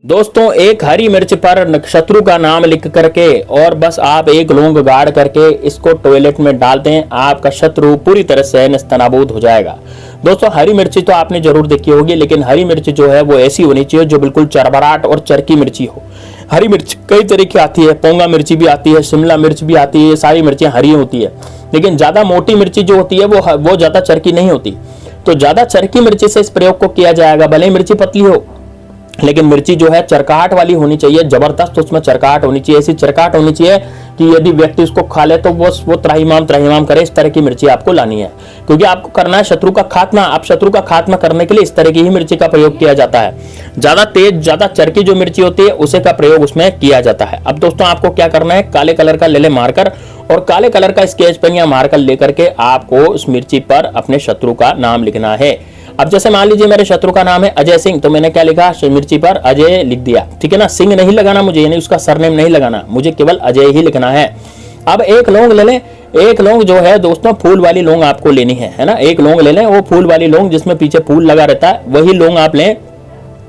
दोस्तों एक हरी मिर्च पर शत्रु का नाम लिख करके और बस आप एक लौंग गाड़ करके इसको टॉयलेट में डाल दें, आपका शत्रु पूरी तरह से नेस्तनाबूद हो जाएगा। दोस्तों हरी मिर्ची तो आपने जरूर देखी होगी, लेकिन हरी मिर्च जो है वो ऐसी होनी चाहिए जो बिल्कुल चरबराट और चरकी मिर्ची हो। हरी मिर्च कई तरह की आती है, पोंगा मिर्ची भी आती है, शिमला मिर्च भी आती है, सारी मिर्चियां हरी होती है। लेकिन ज्यादा मोटी मिर्ची जो होती है वो ज्यादा चरकी नहीं होती। तो ज्यादा चरकी मिर्ची से इस प्रयोग को किया जाएगा। भले ही मिर्ची पतली हो, लेकिन मिर्ची जो है चरकाहट वाली होनी चाहिए, जबरदस्त उसमें चरकाहट होनी चाहिए। ऐसी चरकाहट होनी चाहिए कि यदि व्यक्ति उसको खा ले तो वो त्राहिमाम करे। इस तरह की मिर्ची आपको लानी है, क्योंकि आपको करना है शत्रु का खात्मा। आप शत्रु का खात्मा करने के लिए इस तरह की ही मिर्ची का प्रयोग किया जाता है। ज्यादा तेज ज्यादा चरकी जो मिर्ची होती है उसे का प्रयोग उसमें किया जाता है। अब दोस्तों आपको क्या करना है, काले कलर का ले मार्कर और काले कलर का स्केच पेन या मार्कर लेकर के आपको उस मिर्ची पर अपने शत्रु का नाम लिखना है। अब जैसे मान लीजिए मेरे शत्रु का नाम है अजय सिंह, तो मैंने क्या लिखा, मिर्ची पर अजय लिख दिया। ठीक है ना, सिंह नहीं लगाना मुझे, यानी उसका सरनेम नहीं लगाना, मुझे केवल अजय ही लिखना है। अब एक लौंग ले लें। एक लौंग जो है दोस्तों फूल वाली लौंग आपको लेनी है ना। एक लौंग ले लें, वो फूल वाली लौंग जिसमें पीछे फूल लगा रहता है, वही लौंग आप लें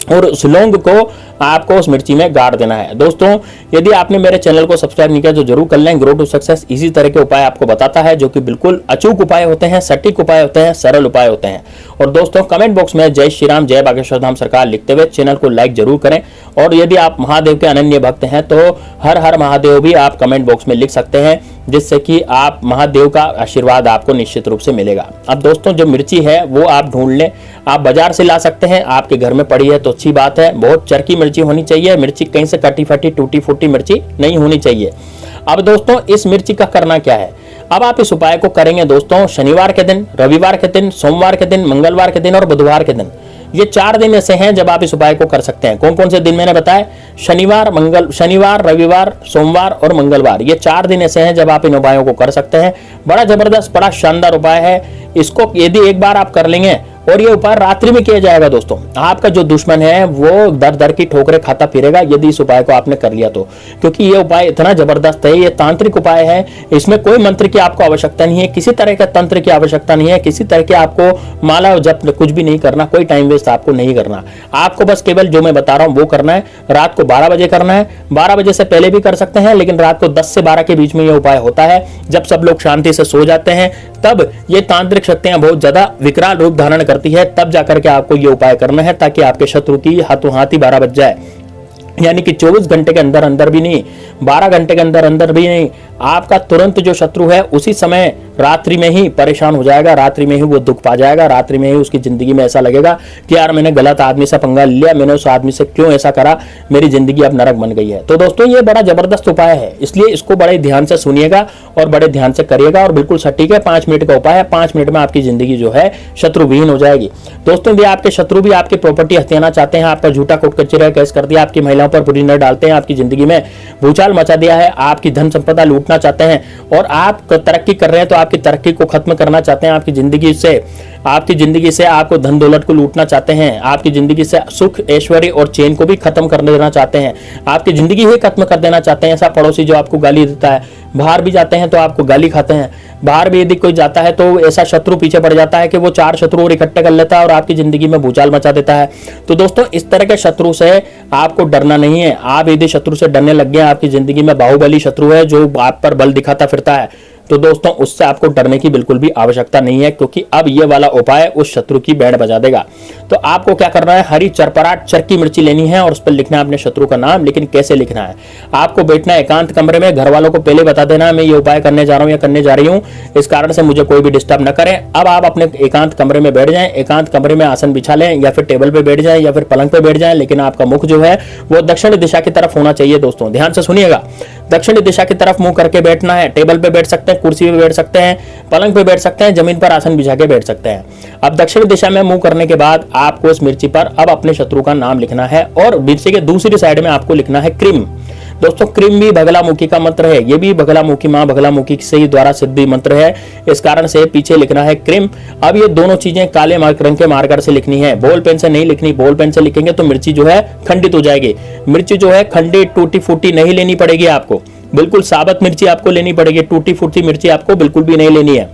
और उस लौंग को आपको उस मिर्ची में गाड़ देना है। दोस्तों यदि आपने मेरे चैनल को सब्सक्राइब नहीं किया तो जरूर कर लें। ग्रो टू सक्सेस इसी तरह के उपाय आपको बताता है, जो कि बिल्कुल अचूक उपाय होते हैं, सटीक उपाय होते हैं, सरल उपाय होते हैं। और दोस्तों कमेंट बॉक्स में जय श्री राम, जय बागेश्वर धाम सरकार लिखते हुए चैनल को लाइक जरूर करें। और यदि आप महादेव के अनन्य भक्त हैं तो हर हर महादेव भी आप कमेंट बॉक्स में लिख सकते हैं, जिससे कि आप महादेव का आशीर्वाद आपको निश्चित रूप से मिलेगा। अब दोस्तों जो मिर्ची है वो आप ढूंढ लें, आप बाजार से ला सकते हैं, आपके घर में पड़ी है तो अच्छी बात है। बहुत चरकी मिर्ची होनी चाहिए, मिर्ची कहीं से कटी फटी टूटी फूटी मिर्ची नहीं होनी चाहिए। अब दोस्तों इस मिर्ची का करना क्या है, अब आप इस उपाय को करेंगे दोस्तों शनिवार के दिन, रविवार के दिन, सोमवार के दिन, मंगलवार के दिन और बुधवार के दिन। ये 4 दिन ऐसे हैं जब आप इस उपाय को कर सकते हैं। कौन कौन से दिन मैंने बताया, शनिवार, रविवार, सोमवार और मंगलवार। ये 4 दिन ऐसे हैं जब आप इन उपायों को कर सकते हैं। बड़ा जबरदस्त, बड़ा शानदार उपाय है। इसको यदि एक बार आप कर लेंगे, और ये उपाय रात्रि में किया जाएगा दोस्तों, आपका जो दुश्मन है वो दर दर की ठोकरें खाता फिरेगा यदि इस उपाय को आपने कर लिया तो। क्योंकि ये उपाय इतना जबरदस्त है, ये तांत्रिक उपाय है, इसमें कोई मंत्र की आपको आवश्यकता नहीं है, किसी तरह का तंत्र की आवश्यकता नहीं है, किसी तरह के आपको माला जप कुछ भी नहीं करना, कोई टाइम वेस्ट आपको नहीं करना। आपको बस केवल जो मैं बता रहा हूं वो करना है। रात को 12 बजे करना है, 12 बजे से पहले भी कर सकते हैं, लेकिन रात को 10 से 12 के बीच में यह उपाय होता है, जब सब लोग शांति से सो जाते हैं। तब ये तांत्रिक शक्तियां बहुत ज्यादा विकराल रूप धारण करती है, तब जाकर के आपको ये उपाय करना है, ताकि आपके शत्रु की हाथों हाथ ही 12 बज जाए। यानी कि 24 घंटे के अंदर अंदर भी नहीं, 12 घंटे के अंदर अंदर भी नहीं, आपका तुरंत जो शत्रु है उसी समय रात्रि में ही परेशान हो जाएगा, रात्रि में ही वो दुख पा जाएगा, रात्रि में ही उसकी जिंदगी में ऐसा लगेगा कि यार मैंने गलत आदमी से पंगा लिया, मैंने उस आदमी से क्यों ऐसा करा, मेरी जिंदगी अब नरक बन गई है। तो दोस्तों ये बड़ा जबरदस्त उपाय है, इसलिए इसको बड़े ध्यान से सुनिएगा और बड़े ध्यान से करिएगा, और बिल्कुल सटीक है। 5 मिनट का उपाय है, 5 मिनट में आपकी जिंदगी जो है शत्रुविहीन हो जाएगी। दोस्तों यदि आपके शत्रु भी आपकी प्रॉपर्टी हथियाना चाहते हैं, आपका झूठा कोर्ट कचहरी केस कर दिया, आपकी महिलाओं पर बुरी नजर डालते हैं, आपकी जिंदगी में भूचाल मचा दिया है, आपकी धन संपदा लूटना चाहते हैं और आप तरक्की कर रहे हैं तो आपकी तरक्की को खत्म करना चाहते हैं, आपकी जिंदगी से आपको धन दौलत को लूटना चाहते हैं, आपकी जिंदगी से सुख ऐश्वर्य और चैन को भी खत्म कर देना चाहते हैं, आपकी जिंदगी ही खत्म कर देना चाहते हैं। ऐसा पड़ोसी जो आपको गाली देता है, बाहर भी जाते हैं तो आपको गाली खाते हैं, बाहर भी यदि कोई जाता है तो ऐसा शत्रु पीछे पड़ जाता है कि वो 4 शत्रु और इकट्ठे कर लेता है और आपकी जिंदगी में भूचाल मचा देता है। तो दोस्तों इस तरह के शत्रु से आपको डरना नहीं है। आप यदि शत्रु से डरने लग गए, आपकी जिंदगी में बाहुबली शत्रु है जो आप पर बल दिखाता फिरता है, तो दोस्तों उससे आपको डरने की बिल्कुल भी आवश्यकता नहीं है, क्योंकि अब ये वाला उपाय उस शत्रु की बैंड बजा देगा। तो आपको क्या करना है, हरी चरपराट चरकी मिर्ची लेनी है और उस पर लिखना है अपने शत्रु का नाम। लेकिन कैसे लिखना है, आपको बैठना है एकांत कमरे में, घर वालों को पहले बता देना मैं ये उपाय करने जा रहा हूं या करने जा रही हूं, इस कारण से मुझे कोई भी डिस्टर्ब न करें। अब आप अपने एकांत कमरे में बैठ जाएं, एकांत कमरे में आसन बिछा लें या फिर टेबल पे बैठ जाएं या फिर पलंग पे बैठ जाएं, लेकिन आपका मुख जो है वो दक्षिण दिशा की तरफ होना चाहिए। दोस्तों ध्यान से सुनिएगा, दक्षिण दिशा की तरफ मुंह करके बैठना है। टेबल पे बैठ सकते हैं, कुर्सी पे बैठ सकते हैं, पलंग पे बैठ सकते हैं, जमीन पर आसन बिछा के बैठ सकते हैं। अब दक्षिण दिशा में मुंह करने के बाद आपको इस मिर्ची पर अब अपने शत्रु का नाम लिखना है और मिर्ची के दूसरी साइड में आपको लिखना है क्रीम। दोस्तों क्रीम भी बगलामुखी का मंत्र है, ये भी बगलामुखी मां बगलामुखी से ही द्वारा सिद्ध मंत्र है, इस कारण से पीछे लिखना है क्रीम। अब ये दोनों चीजें काले रंग के मार्कर से लिखनी है, बॉल पेन से नहीं लिखनी। बॉल पेन से लिखेंगे तो मिर्ची जो है खंडित हो जाएगी। मिर्ची जो है खंडित टूटी फूटी नहीं लेनी पड़ेगी आपको, बिल्कुल साबुत मिर्ची आपको लेनी पड़ेगी, टूटी फूटी मिर्ची आपको बिल्कुल भी नहीं लेनी है।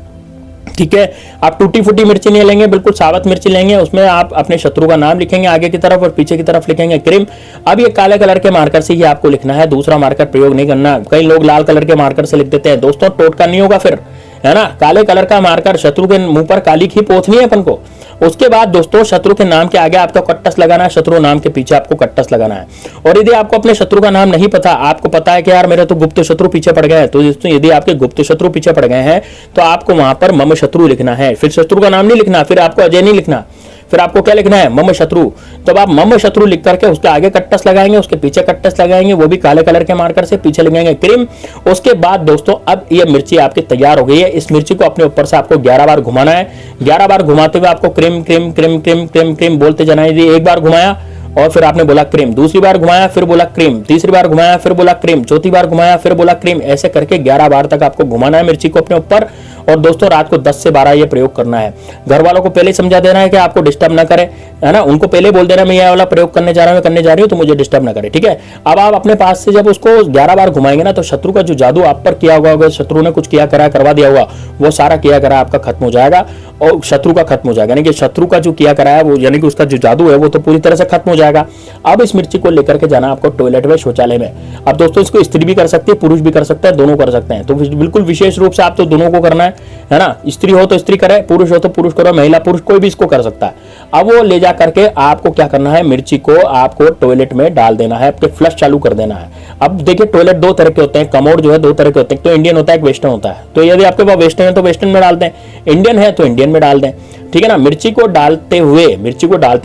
ठीक है। आप टूटी फूटी मिर्ची नहीं लेंगे, बिल्कुल साबुत मिर्ची लेंगे, उसमें आप अपने शत्रु का नाम लिखेंगे आगे की तरफ और पीछे की तरफ लिखेंगे क्रीम। अब ये काले कलर के मार्कर से ही आपको लिखना है, दूसरा मार्कर प्रयोग नहीं करना। कई लोग लाल कलर के मार्कर से लिख देते हैं दोस्तों, टोटका नहीं होगा फिर, है ना। काले कलर का मार्कर, शत्रु के मुंह पर काली ही पोतनी है अपन को। उसके बाद दोस्तों शत्रु के नाम के आगे आपको कट्टस लगाना है, शत्रु नाम के पीछे आपको कट्टस लगाना है। और यदि आपको अपने शत्रु का नाम नहीं पता, आपको पता है कि यार मेरे तो गुप्त शत्रु पीछे पड़ गए हैं, तो यदि आपके गुप्त शत्रु पीछे पड़ गए हैं तो आपको वहां पर मम शत्रु लिखना है। फिर शत्रु का नाम नहीं लिखना, फिर आपको अजय नहीं लिखना, फिर आपको क्या लिखना है, मम शत्रु। तब आप मम शत्रु लिख करके उसके आगे कट्टस लगाएंगे, उसके पीछे कट्टस लगाएंगे, वो भी काले कलर के मार्कर से, पीछे लगाएंगे क्रीम। उसके बाद दोस्तों अब ये मिर्ची आपकी तैयार हो गई है। इस मिर्ची को अपने ऊपर से आपको 11 बार घुमाना है। 11 बार घुमाते हुए आपको cream cream cream cream cream cream बोलते जाना है। एक बार घुमाया और फिर आपने बोला क्रीम, दूसरी बार घुमाया फिर बोला क्रीम, तीसरी बार घुमाया फिर बोला क्रीम, चौथी बार घुमाया फिर बोला क्रीम। ऐसे करके 11 बार तक आपको घुमाना है मिर्ची को अपने ऊपर। और दोस्तों रात को 10 से 12 ये प्रयोग करना है। घर वालों को पहले समझा देना है कि आपको डिस्टर्ब ना करे, है ना। उनको पहले बोल देना मैं ये वाला प्रयोग करने जा रही हूँ तो मुझे डिस्टर्ब ना करे, ठीक है। अब आप अपने पास से जब उसको 11 बार घुमाएंगे ना, तो शत्रु का जो जादू आप पर किया होगा, शत्रु ने कुछ किया करा करवा दिया होगा, वो सारा किया करा आपका खत्म हो जाएगा और शत्रु का खत्म हो जाएगा। यानी कि शत्रु का जो किया करा है वो, यानी कि उसका जो जादू है वो तो पूरी तरह से खत्म हो जाएगा। अब इस मिर्ची को लेकर के जाना आपको टॉयलेट में, शौचालय में। अब दोस्तों इसको स्त्री भी कर सकती है, पुरुष भी कर सकता है, दोनों कर सकते हैं। तो बिल्कुल विशेष रूप से आप तो दोनों को करना है ना। स्त्री हो तो स्त्री करे, पुरुष हो तो पुरुष करो, महिला पुरुष कोई भी इसको कर सकता है। अब वो ले जा करके आपको क्या करना है, मिर्ची को आपको टॉयलेट में डाल देना है, आपके फ्लश चालू कर देना है। अब देखिए टॉयलेट 2 तरह के होते हैं, कमोड जो है 2 तरह के होते हैं, तो इंडियन होता है, एक वेस्टर्न होता है। तो यदि आपके पास वेस्टर्न है तो वेस्टर्न में डाल दें, इंडियन है तो इंडियन में डाल दें, ठीक है ना। मिर्ची को डालते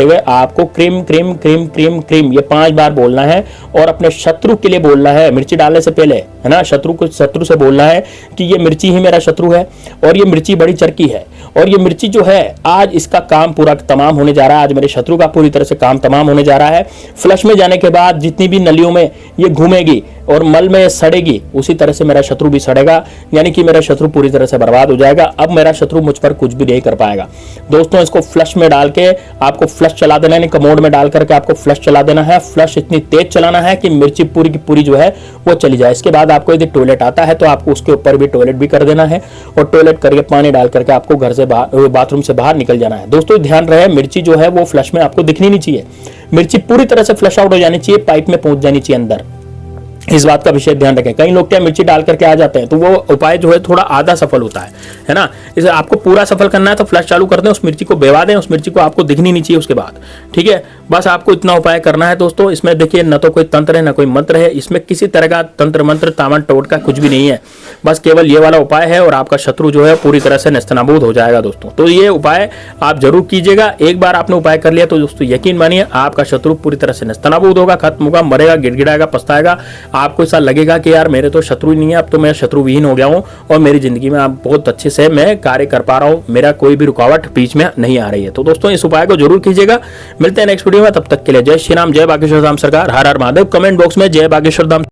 हुए आपको cream cream cream cream cream ये 5 बार बोलना है और अपने शत्रु के लिए बोलना है मिर्ची डालने से पहले, है ना। शत्रु से बोलना है कि ये मिर्ची ही मेरा शत्रु है और ये मिर्ची बड़ी चरकी है और ये मिर्ची जो है आज इसका काम पूरा तमाम होने जा रहा है, आज मेरे शत्रु का पूरी तरह से काम तमाम होने जा रहा है। फ्लश में जाने के बाद जितनी भी नलियों में ये घूमेगी और मल में सड़ेगी, उसी तरह से मेरा शत्रु भी सड़ेगा, यानी कि मेरा शत्रु पूरी तरह से बर्बाद हो जाएगा। अब मेरा शत्रु मुझ पर कुछ भी नहीं कर पाएगा। दोस्तों इसको फ्लश में डाल के आपको फ्लश चला देना है, कमोड में डाल करके आपको फ्लश चला देना है। फ्लश इतनी तेज चलाना है कि मिर्ची पूरी की पूरी जो है वो चली जाए। इसके बाद आपको यदि टॉयलेट आता है तो आपको उसके ऊपर भी टॉयलेट भी कर देना है और टॉयलेट करके पानी डाल करके आपको घर से बाहर, बाथरूम से बाहर निकल जाना है। दोस्तों ध्यान रहे मिर्ची जो है वो फ्लश में आपको दिखनी नहीं चाहिए, मिर्ची पूरी तरह से फ्लश आउट हो जानी चाहिए, पाइप में पहुंच जानी चाहिए अंदर। इस बात का विशेष ध्यान रखें। कई लोग क्या मिर्ची डाल करके आ जाते हैं तो वो उपाय जो है थोड़ा आधा सफल होता है ना। इसे आपको पूरा सफल करना है तो फ्लश चालू कर दें, उस मिर्ची को बेवा दें, उस मिर्ची को आपको दिखनी नहीं चाहिए उसके बाद, ठीक है। बस आपको इतना उपाय करना है दोस्तों। इसमें देखिए न तो कोई तंत्र है न कोई मंत्र है, इसमें किसी तरह का तंत्र मंत्र तामन टोटका कुछ भी नहीं है, बस केवल ये वाला उपाय है और आपका शत्रु जो है पूरी तरह से नेस्तनाबूद हो जाएगा दोस्तों। तो ये उपाय आप जरूर कीजिएगा। एक बार आपने उपाय कर लिया तो दोस्तों यकीन मानिए आपका शत्रु पूरी तरह से नेस्तनाबूद होगा, खत्म होगा, मरेगा, गिड़गिड़ाएगा, पछताएगा। आपको ऐसा लगेगा कि यार मेरे तो शत्रु ही नहीं है, अब तो मैं शत्रु विहीन हो गया हूं और मेरी जिंदगी में आप बहुत अच्छे से मैं कार्य कर पा रहा हूं, मेरा कोई भी रुकावट बीच में नहीं आ रही है। तो दोस्तों इस उपाय को जरूर कीजिएगा। मिलते हैं नेक्स्ट वीडियो में, तब तक के लिए जय श्री राम, जय बागेश्वर धाम सरकार, हर हर महादेव। कमेंट बॉक्स में जय बागेश्वर धाम